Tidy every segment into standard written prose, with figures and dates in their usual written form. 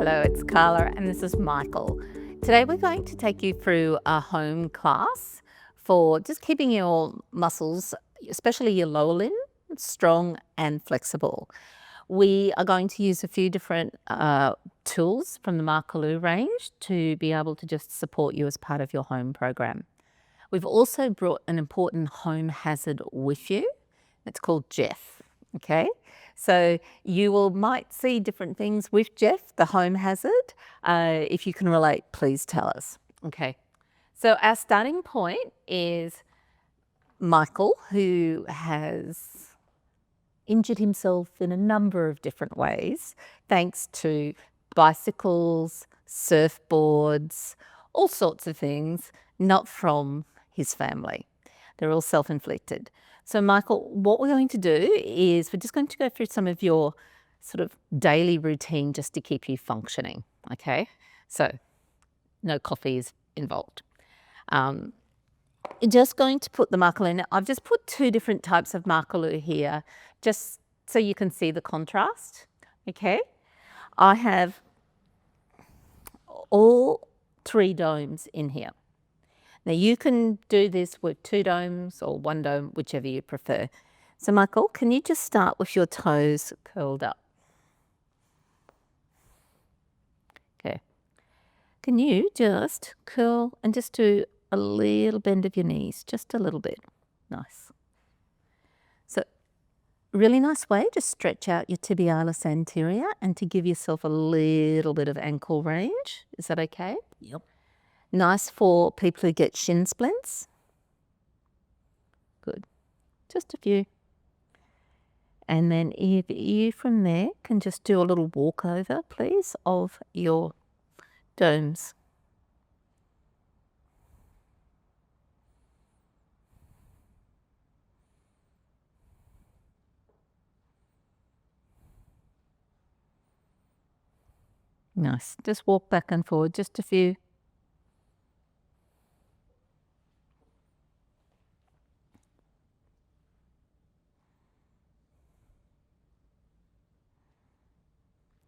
Hello, it's Carla and this is Michael. Today we're going to take you through a home class for just keeping your muscles, especially your lower limb, strong and flexible. We are going to use a few different tools from the Makarlu range to be able to just support you as part of your home program. We've also brought an important home hazard with you. It's called Jeff, okay? So you might see different things with Jeff, the home hazard. If you can relate, please tell us. Okay, so our starting point is Michael, who has injured himself in a number of different ways, thanks to bicycles, surfboards, all sorts of things, not from his family. They're all self-inflicted. So Michael, what we're going to do is we're just going to go through some of your sort of daily routine just to keep you functioning, okay? So no coffee is involved. Just going to put the Makarlu in. I've just put two different types of Makarlu here just so you can see the contrast, okay? I have all three domes in here. Now you can do this with two domes or one dome, whichever you prefer. So Michael, can you just start with your toes curled up? Okay. Can you just curl and just do a little bend of your knees, just a little bit. Nice. So really nice way to stretch out your tibialis anterior and to give yourself a little bit of ankle range. Is that okay? Yep. Nice for people who get shin splints. Good. Just a few. And then if you from there can just do a little walkover, please, of your domes. Nice. Just walk back and forward, just a few.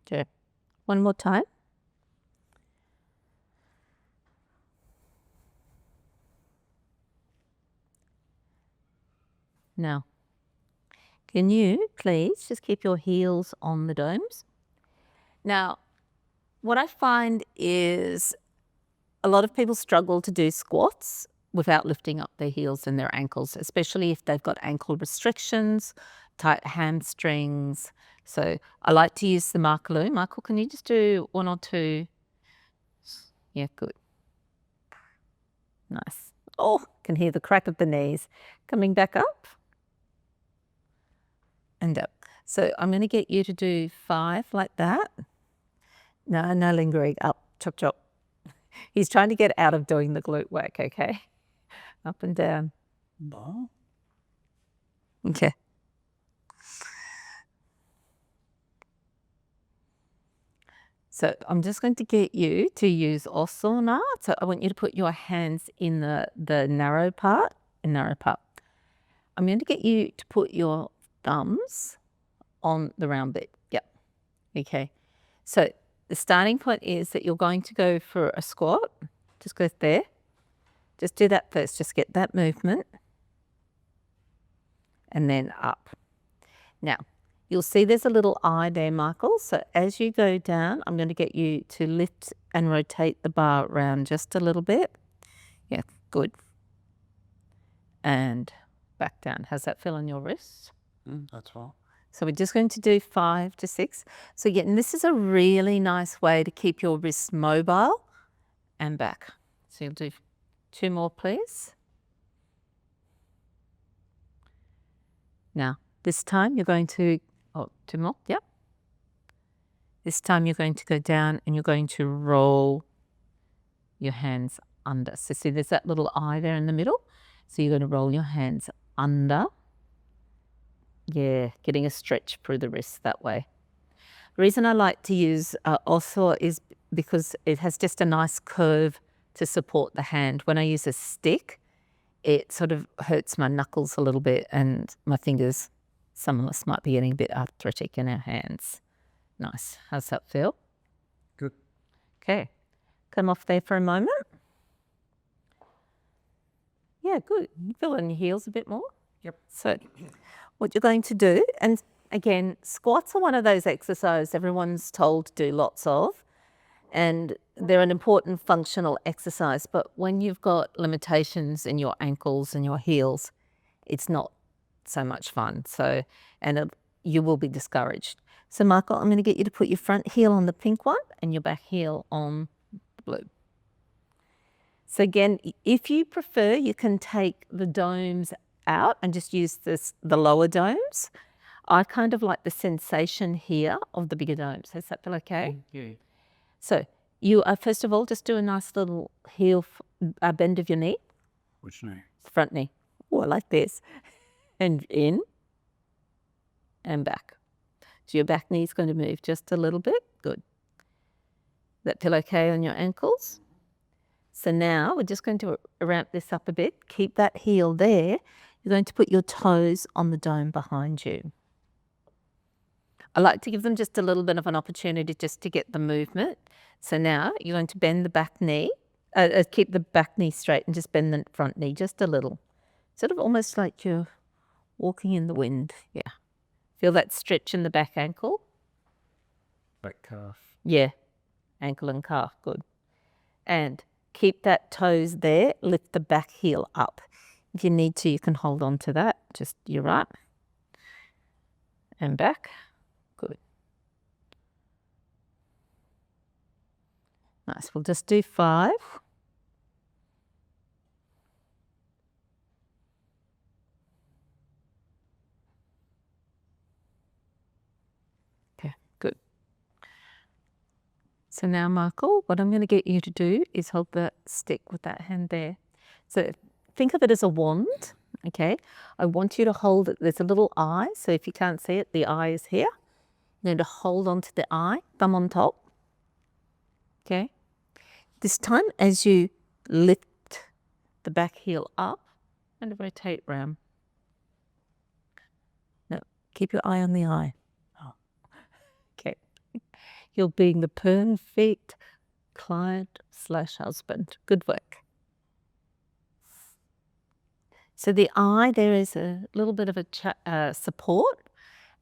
Okay. One more time. Now, can you please just keep your heels on the domes? Now, what I find is a lot of people struggle to do squats without lifting up their heels and their ankles, especially if they've got ankle restrictions, tight hamstrings. So I like to use the Makarlu. Michael, can you just do one or two? Yeah, good. Nice. Oh, can hear the crack of the knees. Coming back up and up. So I'm going to get you to do 5 like that. No lingering. Up, chop, chop. He's trying to get out of doing the glute work, okay? Up and down. No. Okay. So I'm just going to get you to use asana. So I want you to put your hands in the narrow part. I'm going to get you to put your thumbs on the round bit. Yep. Okay. So the starting point is that you're going to go for a squat. Just go there. Just do that first. Just get that movement. And then up. Now, you'll see there's a little eye there, Michael. So as you go down, I'm going to get you to lift and rotate the bar around just a little bit. Yeah, good. And back down. How's that feel on your wrists? That's well. So we're just going to do 5 to 6. So again, this is a really nice way to keep your wrists mobile and back. So you'll do 2 more, please. Now, this time you're going to, 2 more, yep. This time you're going to go down and you're going to roll your hands under. So see there's that little eye there in the middle. So you're going to roll your hands under. Yeah, getting a stretch through the wrist that way. The reason I like to use also is because it has just a nice curve to support the hand. When I use a stick, it sort of hurts my knuckles a little bit and my fingers. Some of us might be getting a bit arthritic in our hands. Nice. How's that feel? Good. Okay. Come off there for a moment. Yeah, good. Fill in your heels a bit more. Yep. So what you're going to do, and again, squats are one of those exercises everyone's told to do lots of, and they're an important functional exercise. But when you've got limitations in your ankles and your heels, it's not so much fun. So, you will be discouraged. So Michael, I'm going to get you to put your front heel on the pink one and your back heel on the blue. So again, if you prefer, you can take the domes out and just use the lower domes. I kind of like the sensation here of the bigger domes. Does that feel okay? Yeah. So you first of all, just do a nice little heel bend of your knee. Which knee? Front knee. Oh, I like this. And in and back. So your back knee is going to move just a little bit. Good. That feel okay on your ankles? So now we're just going to ramp this up a bit. Keep that heel there. You're going to put your toes on the dome behind you. I like to give them just a little bit of an opportunity just to get the movement. So now you're going to bend the back knee, keep the back knee straight and just bend the front knee just a little. Sort of almost like you're walking in the wind. Yeah. Feel that stretch in the back ankle? Back calf. Yeah. Ankle and calf. Good. And keep that toes there. Lift the back heel up. If you need to, you can hold on to that. Just your right. And back. Good. Nice. We'll just do 5. Okay, good. So now, Michael, what I'm going to get you to do is hold the stick with that hand there. So think of it as a wand, okay? I want you to hold it. There's a little eye. So if you can't see it, the eye is here. You're going to hold on to the eye, thumb on top. Okay? This time, as you lift the back heel up and rotate round. No, keep your eye on the eye. Oh. Okay. You're being the perfect client/husband. Good work. So the eye, there is a little bit of a support,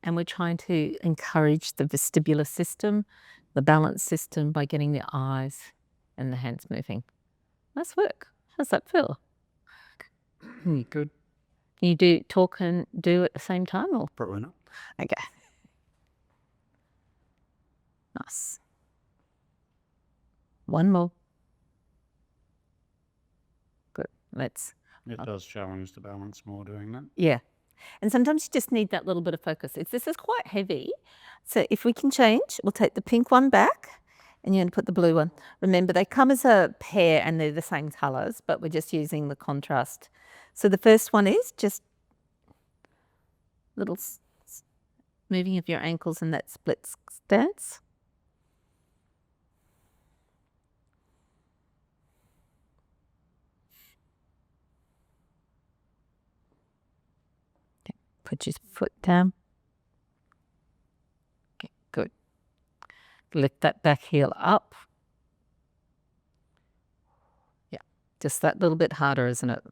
and we're trying to encourage the vestibular system, the balance system by getting the eyes and the hands moving. Nice work. How's that feel? Good. Can you talk and do at the same time? Or? Probably not. Okay. Nice. One more. Good. It does challenge the balance more doing that. Yeah. And sometimes you just need that little bit of focus. This is quite heavy. So if we can change, we'll take the pink one back and you're going to put the blue one. Remember, they come as a pair and they're the same colors, but we're just using the contrast. So the first one is just little moving of your ankles in that split stance. Okay. Put your foot down. Okay, good. Lift that back heel up. Yeah, just that little bit harder, isn't it?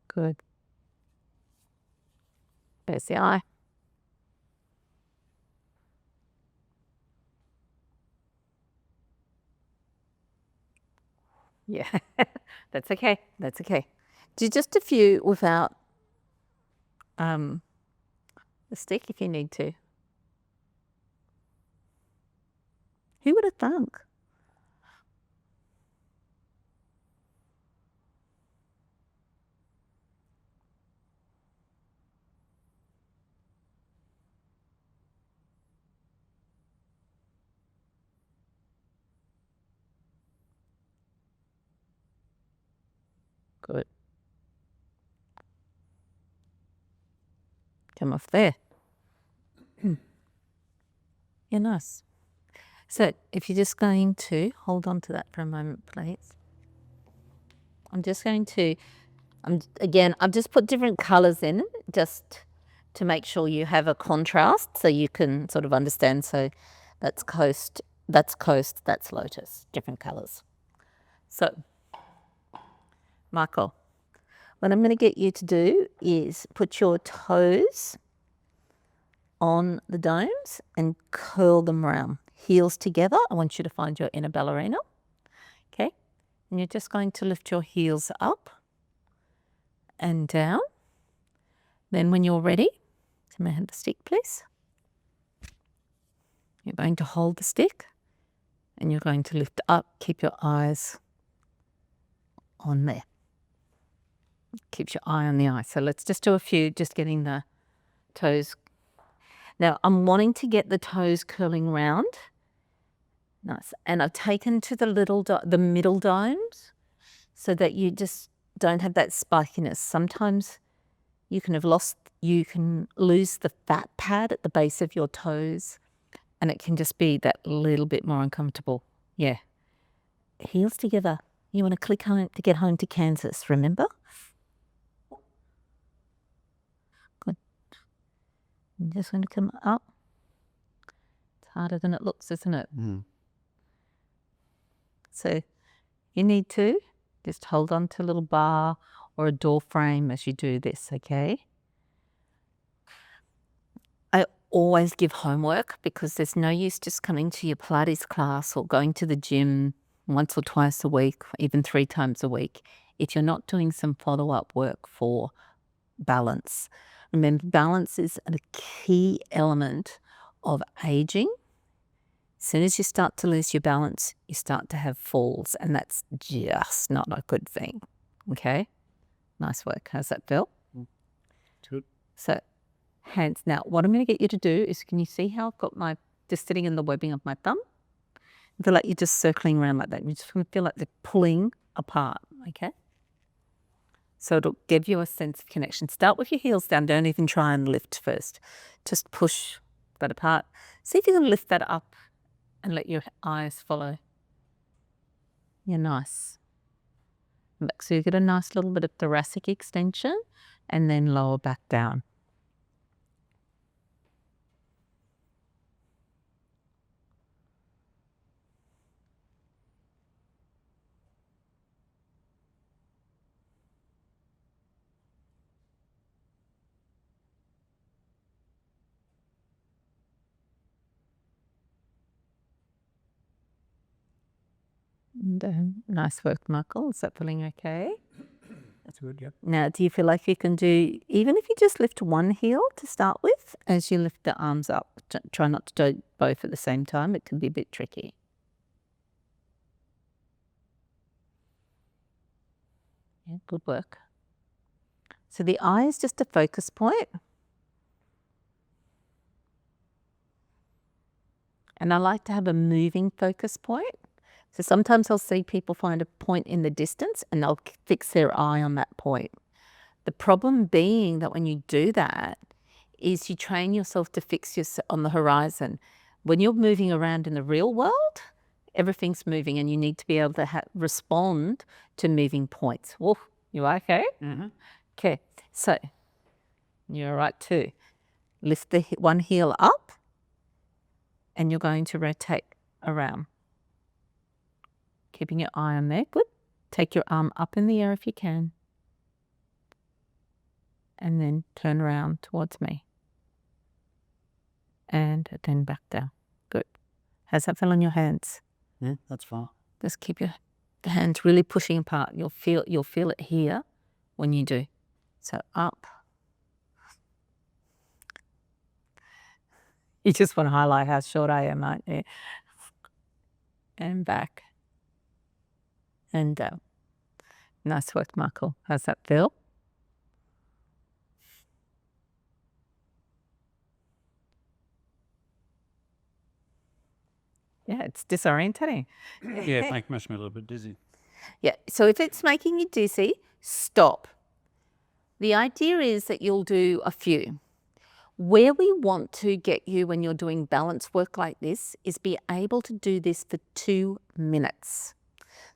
Good. There's the eye. Yeah, that's okay. That's okay. Do just a few without the stick if you need to. Who would have thunk? Good. Come off there. Yeah, nice. So if you're just going to hold on to that for a moment, please. I'm just going to, I've just put different colors in just to make sure you have a contrast so you can sort of understand. So that's coast, that's lotus, different colors. So, Michael, what I'm going to get you to do is put your toes on the domes and curl them around. Heels together. I want you to find your inner ballerina. Okay. And you're just going to lift your heels up and down. Then when you're ready, can I have the stick, please? You're going to hold the stick and you're going to lift up. Keep your eyes on there. Keeps your eye on the eye. So let's just do a few, just getting the toes. Now I'm wanting to get the toes curling round. Nice. And I've taken to the middle domes so that you just don't have that spikiness. Sometimes you can lose the fat pad at the base of your toes and it can just be that little bit more uncomfortable. Yeah. Heels together. You want to click home to get home to Kansas, remember? Good. I'm just going to come up. It's harder than it looks, isn't it? Mm. So you need to just hold on to a little bar or a door frame as you do this, okay? I always give homework because there's no use just coming to your Pilates class or going to the gym once or twice a week, even 3 times a week, if you're not doing some follow-up work for balance. Remember, balance is a key element of aging. As soon as you start to lose your balance, you start to have falls, and that's just not a good thing. Okay? Nice work. How's that feel? Good. So, hands. Now, what I'm going to get you to do is, can you see how I've got just sitting in the webbing of my thumb? I feel like you're just circling around like that. You just feel like they're pulling apart. Okay? So it'll give you a sense of connection. Start with your heels down. Don't even try and lift first. Just push that apart. See if you can lift that up and let your eyes follow. Yeah, nice. So you get a nice little bit of thoracic extension and then lower back down. And nice work, Michael. Is that feeling okay? That's good, yeah. Now, do you feel like you can do, even if you just lift one heel to start with, as you lift the arms up, try not to do both at the same time. It can be a bit tricky. Yeah, good work. So the eye is just a focus point. And I like to have a moving focus point. So sometimes I'll see people find a point in the distance and they'll fix their eye on that point. The problem being that when you do that is you train yourself to fix on the horizon. When you're moving around in the real world, everything's moving and you need to be able to respond to moving points. Whoa, you okay? Mm-hmm. Okay, so you're all right too. Lift the one heel up and you're going to rotate around. Keeping your eye on there. Good. Take your arm up in the air if you can. And then turn around towards me. And then back down. Good. How's that feel on your hands? Yeah, that's fine. Just keep the hands really pushing apart. You'll feel it here when you do. So up. You just want to highlight how short I am, aren't you? And back. And down. Nice work, Michael. How's that feel? Yeah, it's disorientating. Yeah, it makes me a little bit dizzy. Yeah, so if it's making you dizzy, stop. The idea is that you'll do a few. Where we want to get you when you're doing balance work like this is be able to do this for 2 minutes.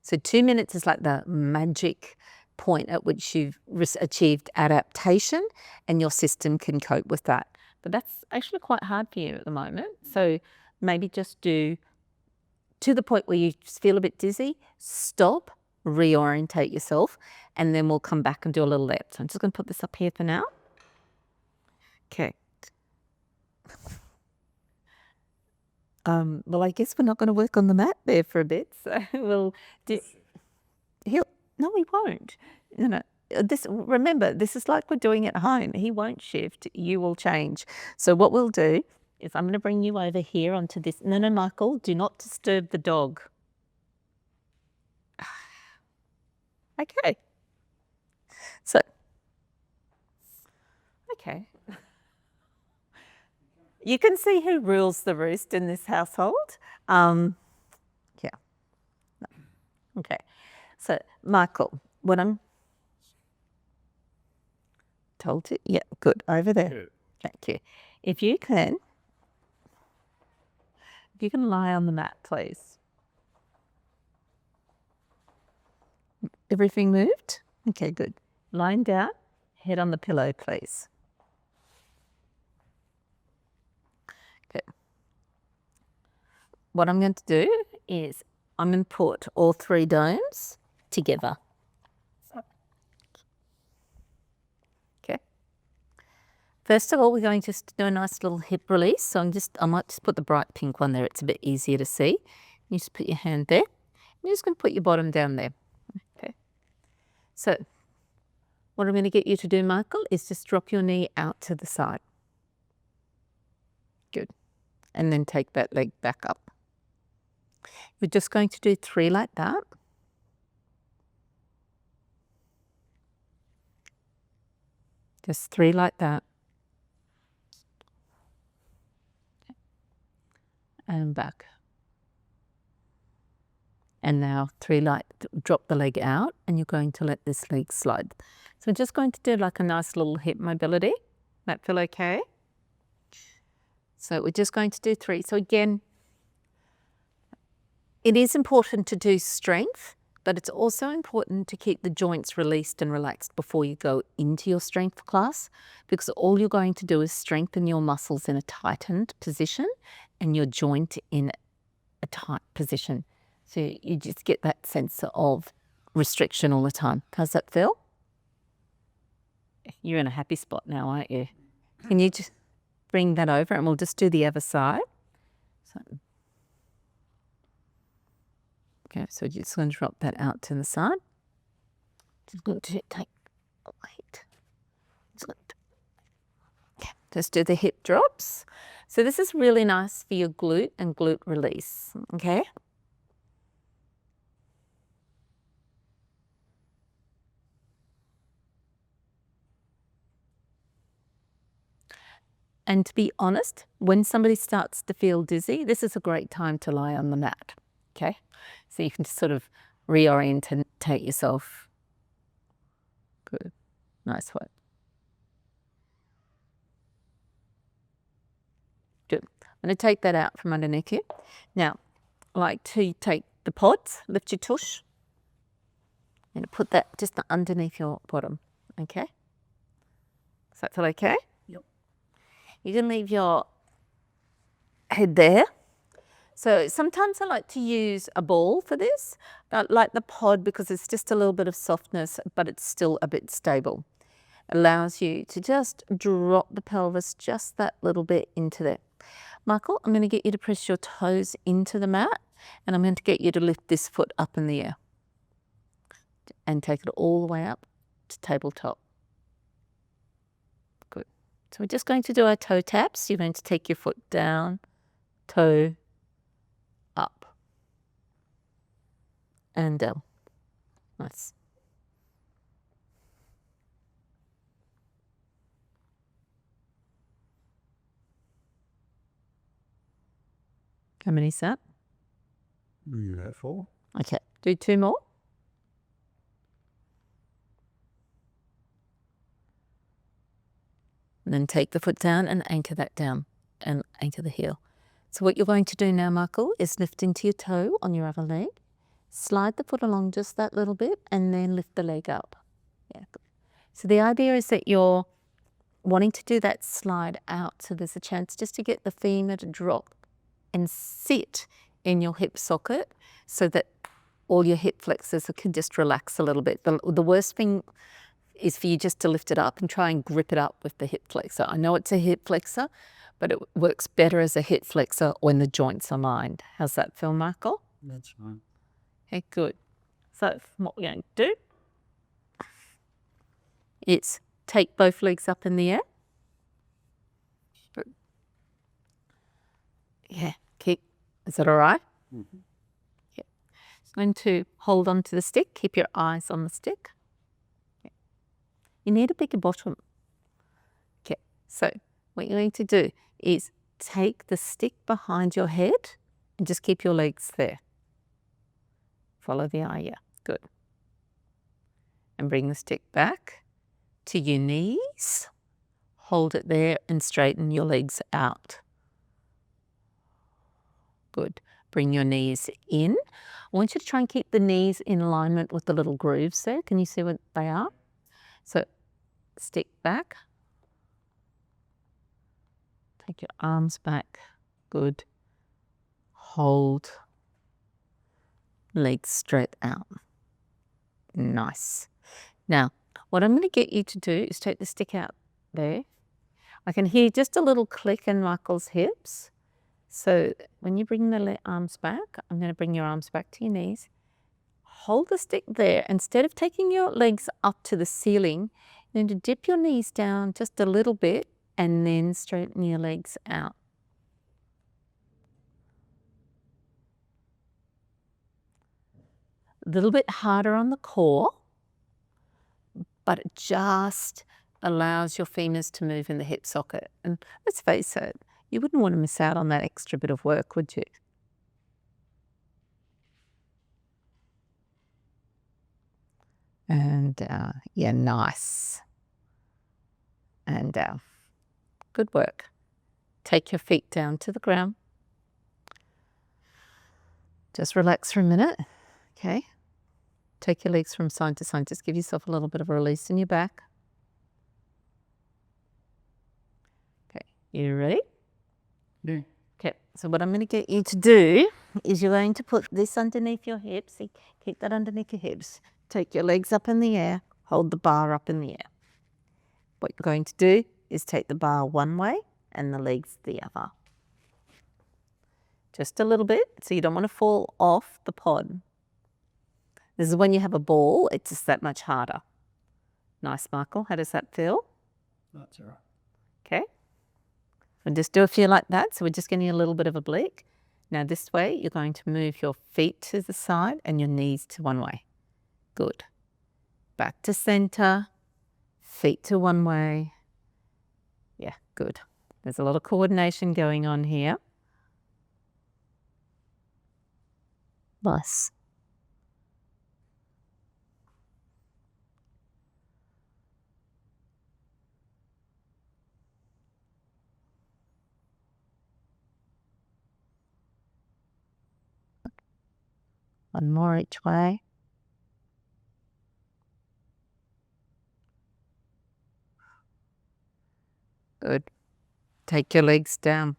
So 2 minutes is like the magic point at which you've achieved adaptation and your system can cope with that. But that's actually quite hard for you at the moment. So maybe just do to the point where you just feel a bit dizzy, stop, reorientate yourself, and then we'll come back and do a little lap. So I'm just going to put this up here for now. Okay. Well, I guess we're not going to work on the mat there for a bit. So we'll do. No, he won't. Remember, this is like we're doing at home. He won't shift. You will change. So what we'll do is I'm going to bring you over here onto this. No, Michael, do not disturb the dog. Okay. So, okay. You can see who rules the roost in this household. Yeah. Okay. So, Michael, what I'm told you. Yeah, good. Over there. Good. Thank you. If you can lie on the mat, please. Everything moved? Okay, good. Lying down, head on the pillow, please. Okay. What I'm going to do is I'm going to put all 3 domes together. Okay. First of all, we're going to just do a nice little hip release. So I might just put the bright pink one there. It's a bit easier to see. You just put your hand there. You're just going to put your bottom down there. Okay. So what I'm going to get you to do, Michael, is just drop your knee out to the side. Good. And then take that leg back up. We're just going to do 3 like that. Just 3 like that. And back. And now 3 like, drop the leg out, and you're going to let this leg slide. So I'm just going to do like a nice little hip mobility. That feel okay? So we're just going to do 3. So again, it is important to do strength, but it's also important to keep the joints released and relaxed before you go into your strength class, because all you're going to do is strengthen your muscles in a tightened position and your joint in a tight position. So you just get that sense of restriction all the time. How's that feel? You're in a happy spot now, aren't you? Can you just bring that over and we'll just do the other side? Okay, so you're just going to drop that out to the side. Just going to take weight. Okay, just do the hip drops. So this is really nice for your glute and glute release, okay? And to be honest, when somebody starts to feel dizzy, this is a great time to lie on the mat, okay? So you can just sort of reorientate yourself. Good. Nice work. Good. I'm going to take that out from underneath you. Now, I like to take the pods, lift your tush, and put that just underneath your bottom, okay? Does that feel okay? Yep. You can leave your head there. So sometimes I like to use a ball for this. I like the pod because it's just a little bit of softness, but it's still a bit stable. Allows you to just drop the pelvis just that little bit into there. Michael, I'm going to get you to press your toes into the mat, and I'm going to get you to lift this foot up in the air and take it all the way up to tabletop. Good. So we're just going to do our toe taps. You're going to take your foot down, toe, up, and down. Nice. How many is that? You have 4. Okay, do 2 more. And then take the foot down and anchor that down and anchor the heel. So what you're going to do now, Michael, is lift into your toe on your other leg slide the foot along just that little bit and then lift the leg up. Yeah, good. So the idea is that you're wanting to do that slide out, so there's a chance just to get the femur to drop and sit in your hip socket so that all your hip flexors can just relax a little bit. The worst thing is for you just to lift it up and try and grip it up with the hip flexor. I know it's a hip flexor, but it works better as a hip flexor when the joints are aligned. How's that feel, Michael? That's fine. Okay, good. So what we're going to do is take both legs up in the air. Yeah, keep. Is that all right? Mm-hmm. Yeah. So I'm going to hold on to the stick. Keep your eyes on the stick. Okay. You need a bigger bottom. Okay, so what you're going to do is take the stick behind your head and just keep your legs there. Follow the eye, yeah, good. And bring the stick back to your knees. Hold it there and straighten your legs out. Good. Bring your knees in. I want you to try and keep the knees in alignment with the little grooves there. Can you see what they are? So stick back. Take your arms back. Good. Hold. Legs straight out. Nice. Now, what I'm going to get you to do is take the stick out there. I can hear just a little click in Michael's hips. So when you bring the arms back, I'm going to bring your arms back to your knees. Hold the stick there. Instead of taking your legs up to the ceiling, you're going to dip your knees down just a little bit and then straighten your legs out. A little bit harder on the core, but it just allows your femurs to move in the hip socket. And let's face it, you wouldn't want to miss out on that extra bit of work, would you? And yeah, nice. And good work. Take your feet down to the ground. Just relax for a minute, okay? Take your legs from side to side. Just give yourself a little bit of a release in your back. Okay, you ready? Yeah. Okay, so what I'm going to get you to do is you're going to put this underneath your hips. See, keep that underneath your hips. Take your legs up in the air. Hold the bar up in the air. What you're going to do is take the bar one way and the legs the other. Just a little bit, so you don't want to fall off the pod. This is when you have a ball, it's just that much harder. Nice, Michael. How does that feel? That's all right. Okay. And just do a few like that. So we're just getting a little bit of a bleak. Now this way, you're going to move your feet to the side and your knees to one way. Good. Back to center. Feet to one way. Yeah, good. There's a lot of coordination going on here. Nice. One more each way. Good. Take your legs down.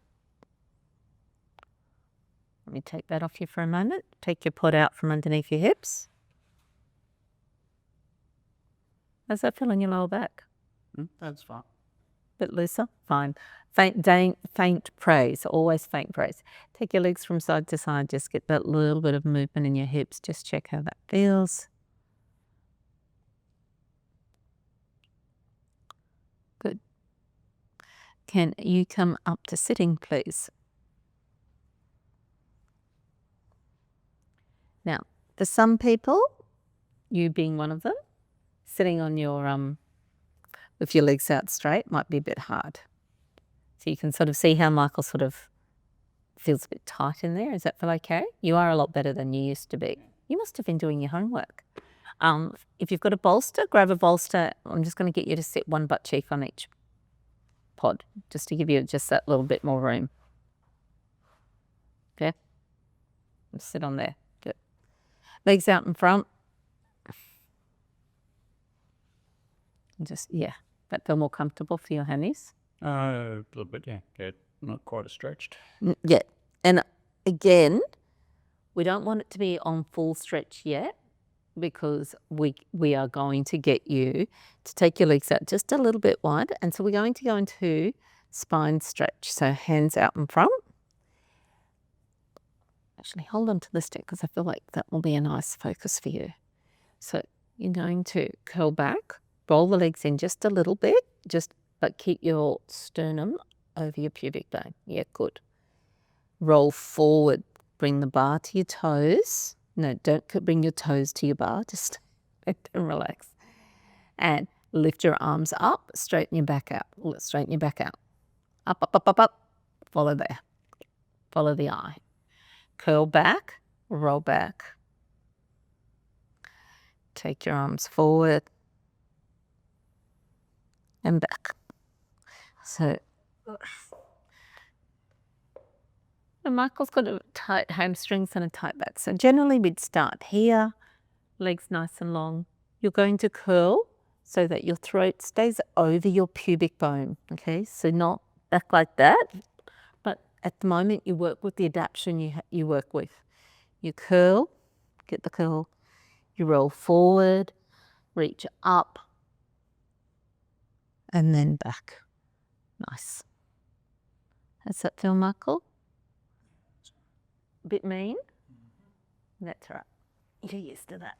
Let me take that off you for a moment. Take your pod out from underneath your hips. How's that feel in your lower back? That's fine. Bit looser? Fine. Faint praise. Always faint praise. Take your legs from side to side. Just get that little bit of movement in your hips. Just check how that feels. Good. Can you come up to sitting, please? Now, for some people, you being one of them, sitting on your with your legs out straight might be a bit hard. So you can sort of see how Michael sort of feels a bit tight in there. Does that feel okay? You are a lot better than you used to be. You must have been doing your homework. If you've got a bolster, grab a bolster. I'm just going to get you to sit one butt cheek on each pod, just to give you just that little bit more room. Okay? Sit on there. Good. Legs out in front. Just, yeah, that feel more comfortable for your handies? A little bit, yeah. Yeah, not quite as stretched. Yeah. And again, we don't want it to be on full stretch yet because we are going to get you to take your legs out just a little bit wide. And so we're going to go into spine stretch. So hands out in front. Actually, hold on to the stick because I feel like that will be a nice focus for you. So you're going to curl back, roll the legs in just a little bit, but keep your sternum over your pubic bone. Yeah, good. Roll forward, bring the bar to your toes. No, don't bring your toes to your bar, just relax. And lift your arms up, straighten your back out. Straighten your back out. Up, up, up, up, up. Follow there. Follow the eye. Curl back, roll back. Take your arms forward and back. So, and Michael's got a tight hamstrings and a tight back. So generally we'd start here, legs nice and long. You're going to curl so that your throat stays over your pubic bone, okay? So not back like that, but at the moment you work with the adaptation you work with. You curl, get the curl, you roll forward, reach up, and then back. Nice. How's that feel, Michael? A bit mean? That's right. You're used to that.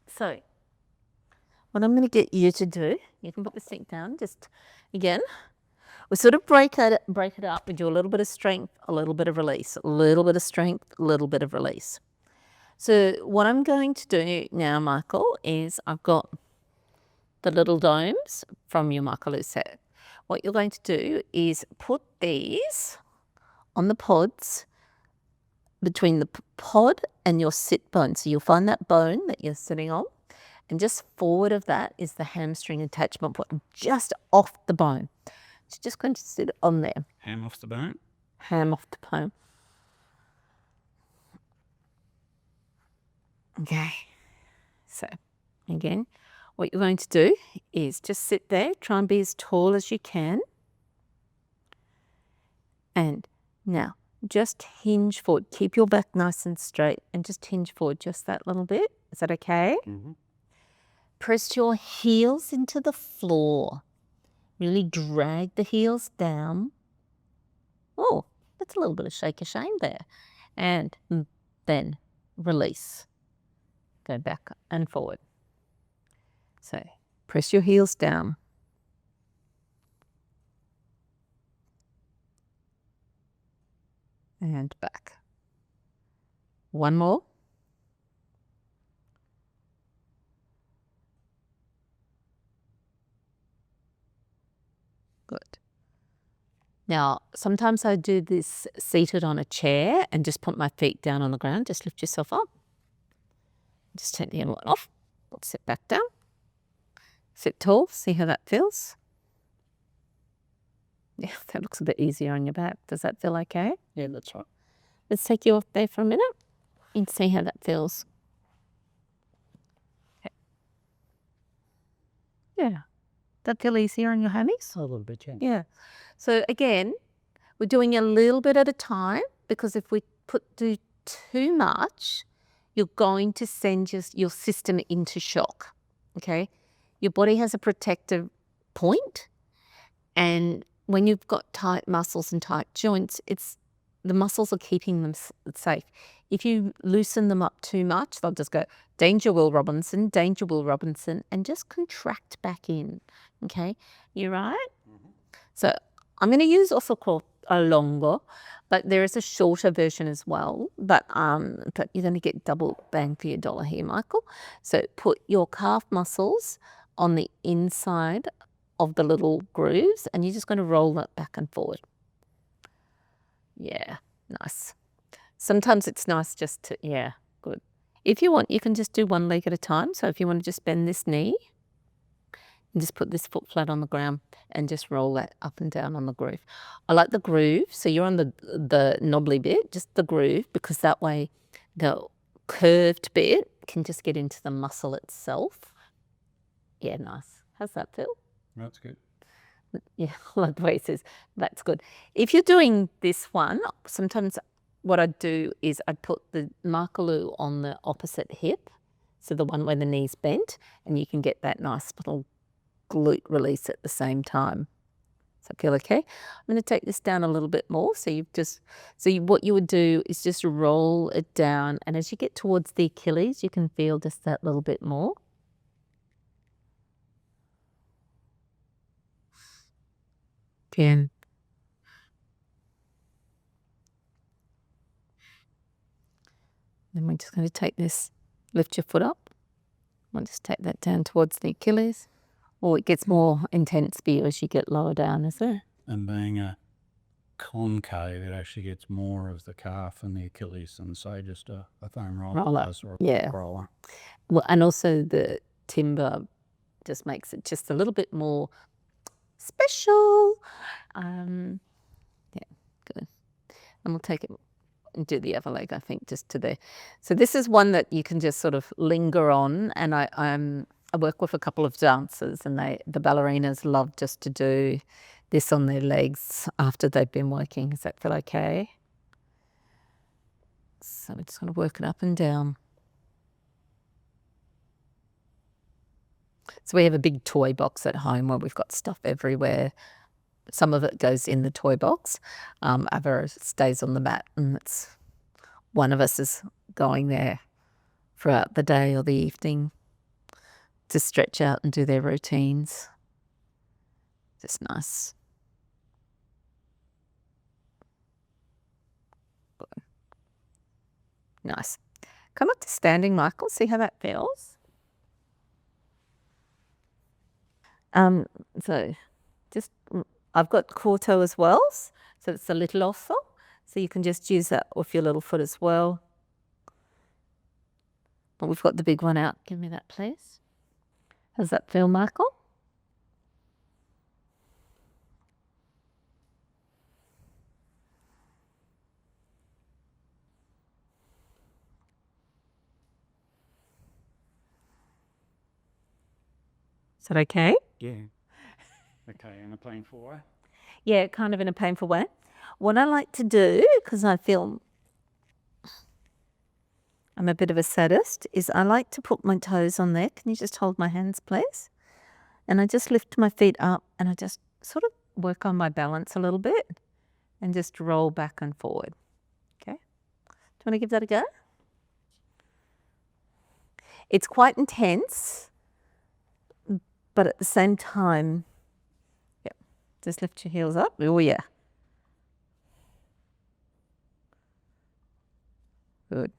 So, what I'm going to get you to do, you can put the stick down, just again, we sort of break it up. We do a little bit of strength, a little bit of release, a little bit of strength, a little bit of release. So what I'm going to do now, Michael, is I've got the little domes from your Makarlu set. What you're going to do is put these on the pods between the pod and your sit bone. So you'll find that bone that you're sitting on, and just forward of that is the hamstring attachment point, just off the bone. So just going to sit on there. Ham off the bone? Ham off the bone. Okay. So again, what you're going to do is just sit there, try and be as tall as you can. And now just hinge forward. Keep your back nice and straight and just hinge forward just that little bit. Is that okay? Mm-hmm. Press your heels into the floor. Really drag the heels down. Oh, that's a little bit of shake a shame there. And then release. Go back and forward. So press your heels down. And back. One more. Good. Now, sometimes I do this seated on a chair and just put my feet down on the ground. Just lift yourself up. Just take the end one off. Sit back down. Sit tall. See how that feels? Yeah, that looks a bit easier on your back. Does that feel okay? Yeah, that's right. Let's take you off there for a minute and see how that feels. Okay. Yeah. That feel easier on your hammies? A little bit, yeah. Yeah. So again, we're doing a little bit at a time, because if we do too much, you're going to send your system into shock. Okay? Your body has a protective point, and when you've got tight muscles and tight joints, the muscles are keeping them safe. If you loosen them up too much, they'll just go, danger Will Robinson, and just contract back in. Okay, you right? Mm-hmm. So I'm going to use also called a longer, but there is a shorter version as well. But you're going to get double bang for your dollar here, Michael. So put your calf muscles on the inside of the little grooves, and you're just going to roll that back and forward. Yeah, nice. Sometimes it's nice just to, yeah, good. If you want, you can just do one leg at a time. So if you want to just bend this knee and just put this foot flat on the ground and just roll that up and down on the groove. I like the groove. So you're on the knobbly bit, just the groove, because that way the curved bit can just get into the muscle itself. Yeah, nice. How's that feel? That's good. Yeah, like the way it says, that's good. If you're doing this one, sometimes what I do is I put the Makarlu on the opposite hip, so the one where the knee's bent, and you can get that nice little glute release at the same time. Does that feel okay? I'm going to take this down a little bit more. What you would do is just roll it down, and as you get towards the Achilles, you can feel just that little bit more. Again. Then we're just going to take this, lift your foot up. We'll just take that down towards the Achilles. Or it gets more intense for you as you get lower down, is there? And being a concave, it actually gets more of the calf and the Achilles than, say, just a foam roller does, or a Yeah. roller. Well, and also the timber just makes it just a little bit more special. Yeah, good. And we'll take it and do the other leg, I think, just to there. So this is one that you can just sort of linger on. And I work with a couple of dancers, and the ballerinas love just to do this on their legs after they've been working. Does that feel okay? So we're just going to work it up and down. So we have a big toy box at home where we've got stuff everywhere. Some of it goes in the toy box. Other stays on the mat, and one of us is going there throughout the day or the evening to stretch out and do their routines. Just nice. Good. Nice. Come up to standing, Michael. See how that feels. So just, I've got quarto as well, so it's a little off. So you can just use that with your little foot as well. But we've got the big one out. Give me that, please. How's that feel, Michael? Is that okay? Yeah. Okay, in a painful way? Yeah, kind of in a painful way. What I like to do, because I feel I'm a bit of a sadist, is I like to put my toes on there. Can you just hold my hands, please? And I just lift my feet up, and I just sort of work on my balance a little bit and just roll back and forward. Okay? Do you want to give that a go? It's quite intense, but at the same time, yeah, just lift your heels up. Oh, yeah. Good.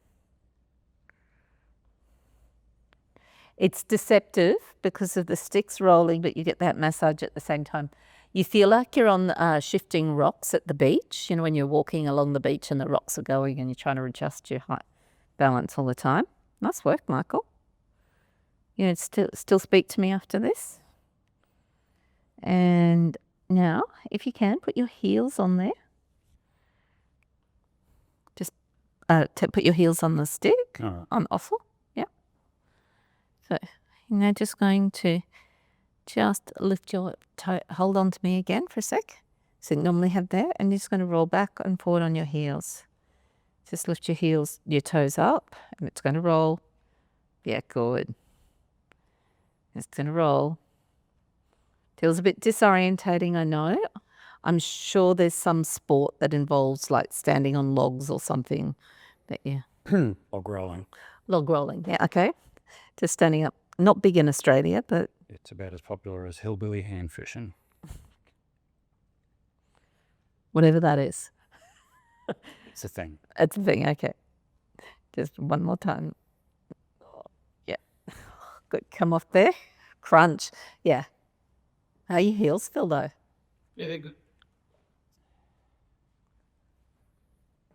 It's deceptive because of the sticks rolling, but you get that massage at the same time. You feel like you're on shifting rocks at the beach, when you're walking along the beach and the rocks are going and you're trying to adjust your balance all the time. Nice work, Michael. Still speak to me after this. And now, if you can, put your heels on there. Just put your heels on the stick, on offal. Yeah. So you're now just going to just lift your toe, hold on to me again for a sec. So you normally have there, and you're just going to roll back and forward on your heels. Just lift your toes up, and it's going to roll. Yeah, good. It's going to roll. Feels a bit disorientating, I know. I'm sure there's some sport that involves like standing on logs or something. But yeah. Log rolling. Log rolling, yeah, okay. Just standing up. Not big in Australia, but It's about as popular as hillbilly hand fishing. whatever that is. It's a thing. It's a thing, okay. Just one more time. Yeah. Good. Come off there. Crunch. Yeah. How your heels feel though? Yeah, they're good.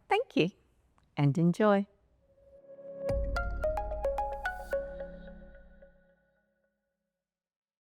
Thank you. And enjoy.